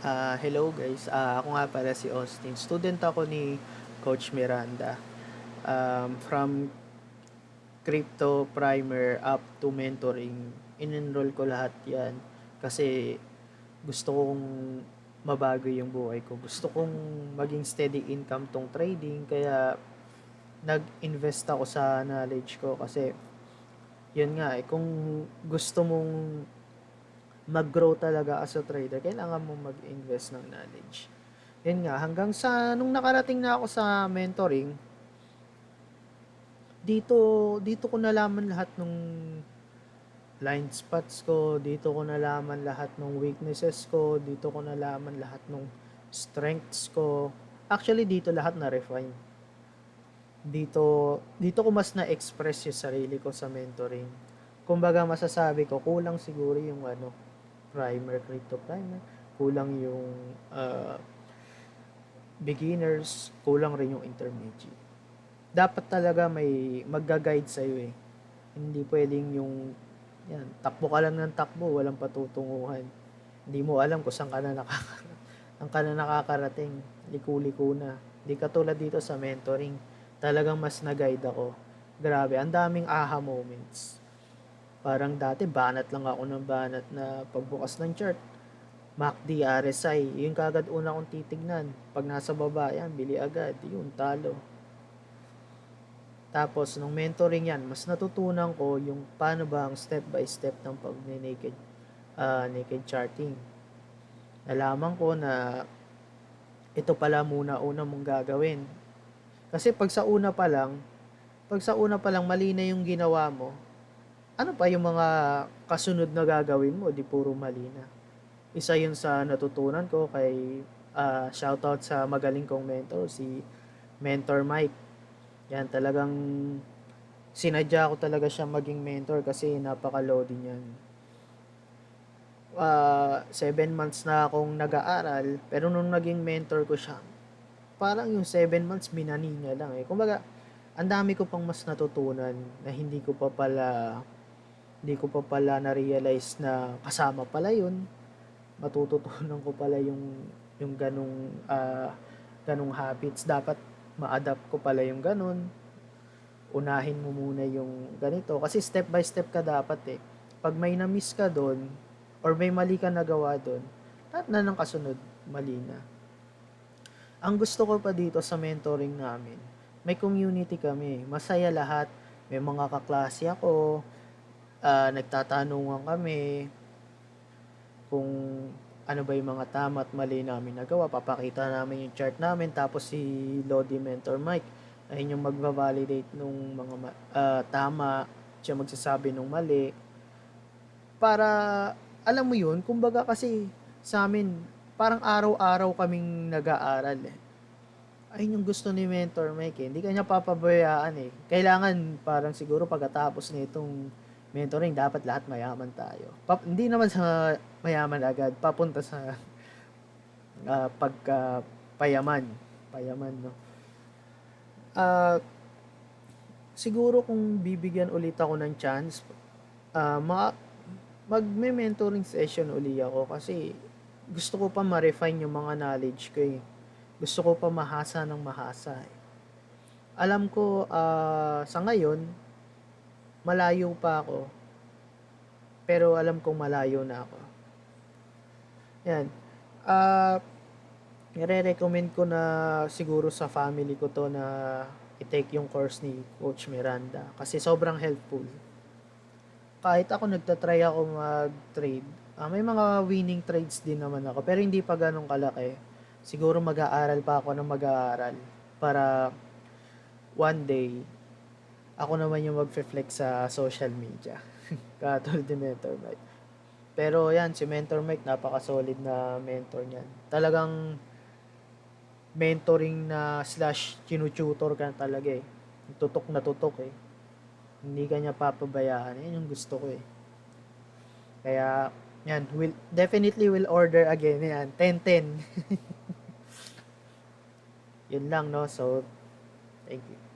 Hello guys. Ako nga pala si Austin. Student ako ni Coach Miranda. From crypto primer up to mentoring, in-enroll ko lahat yan. Kasi gusto kong mabago yung buhay ko. Gusto kong maging steady income tong trading. Kaya nag-invest ako sa knowledge ko. Kasi yun nga kung gusto mong mag-grow talaga as a trader, kailangan mong mag-invest ng knowledge. Yun nga, hanggang sa nung nakarating na ako sa mentoring, dito dito ko nalaman lahat ng blind spots ko, dito ko nalaman lahat ng weaknesses ko, dito ko nalaman lahat ng strengths ko. Actually, dito lahat na-refine. Dito ko mas na-express yung sarili ko sa mentoring. Kumbaga masasabi ko, kulang siguro yung crypto primer, kulang yung beginners, kulang rin yung intermediate. Dapat talaga may magga-guide sa'yo eh. Hindi pwedeng yung, yan, takbo ka lang ng takbo, walang patutunguhan. Hindi mo alam kung saan ka na nakakarating. Liku-liko na. Hindi katulad dito sa mentoring. Talagang mas na-guide ako. Grabe, ang daming aha moments. Parang dati, banat lang ako ng banat na pagbukas ng chart. MACD, RSI, yung kagad una kong titignan. Pag nasa baba yan, bili agad. Yun, talo. Tapos, nung mentoring yan, mas natutunan ko yung paano ba ang step by step ng naked charting. Nalaman ko na ito pala muna una mong gagawin. Kasi pag sa una pa lang mali na yung ginawa mo, ano pa yung mga kasunod na gagawin mo, di puro mali na. Isa yun sa natutunan ko kay shoutout sa magaling kong mentor, si Mentor Mike. Yan, talagang sinadya ko talaga siya maging mentor kasi napaka-loading yan. 7 months na akong nag-aaral, pero nung naging mentor ko siya, parang yung 7 months minani niya lang eh. Kumbaga, ang dami ko pang mas natutunan na hindi ko pa pala na-realize na kasama pala yun. Matututunan ko pala yung ganung habits. Dapat ma-adapt ko pala yung ganun. Unahin mo muna yung ganito. Kasi step by step ka dapat eh. Pag may na-miss ka doon, or may mali ka nagawa doon, lahat na ng kasunod, mali na. Ang gusto ko pa dito sa mentoring namin, may community kami. Masaya lahat. May mga kaklase ako, nagtatanungan kami kung ano ba yung mga tama at mali namin nagawa. Papakita namin yung chart namin. Tapos si Lodi Mentor Mike, ayun yung magva-validate nung mga tama. Siya magsasabi nung mali. Para, alam mo yun, kumbaga kasi sa amin, parang araw-araw kaming nag-aaral eh. Ayun yung gusto ni Mentor Mike eh. Hindi kanya papabayaan eh. Kailangan parang siguro pagkatapos nitong mentoring, dapat lahat mayaman tayo. Hindi naman sa mayaman agad, papunta sa pagka payaman. Payaman, no? Ah, siguro kung bibigyan ulit ako ng chance, ah, ma magme-mentoring session uli ako kasi gusto ko pa ma-refine yung mga knowledge ko eh. Gusto ko pa mahasa ng mahasa eh. Alam ko sa ngayon, malayo pa ako, pero alam kong malayo na ako. Yan. Ah, Nire-recommend ko na siguro sa family ko to na i-take yung course ni Coach Miranda kasi sobrang helpful. Kahit ako nagtatry ako mag-trade, may mga winning trades din naman ako pero hindi pa ganun kalaki. Siguro mag-aaral pa ako ng mag-aaral para one day ako naman yung magfe-flex sa social media. Katulad ni Mentor Mike. Pero yan, si Mentor Mike, napaka-solid na mentor niyan. Talagang mentoring na slash tinututor ka talaga eh. Tutok na tutok eh. Hindi ka niya papabayaan. Yan yung gusto ko eh. Kaya, yan, definitely will order again yan. 10-10. Yun lang, no? So, thank you.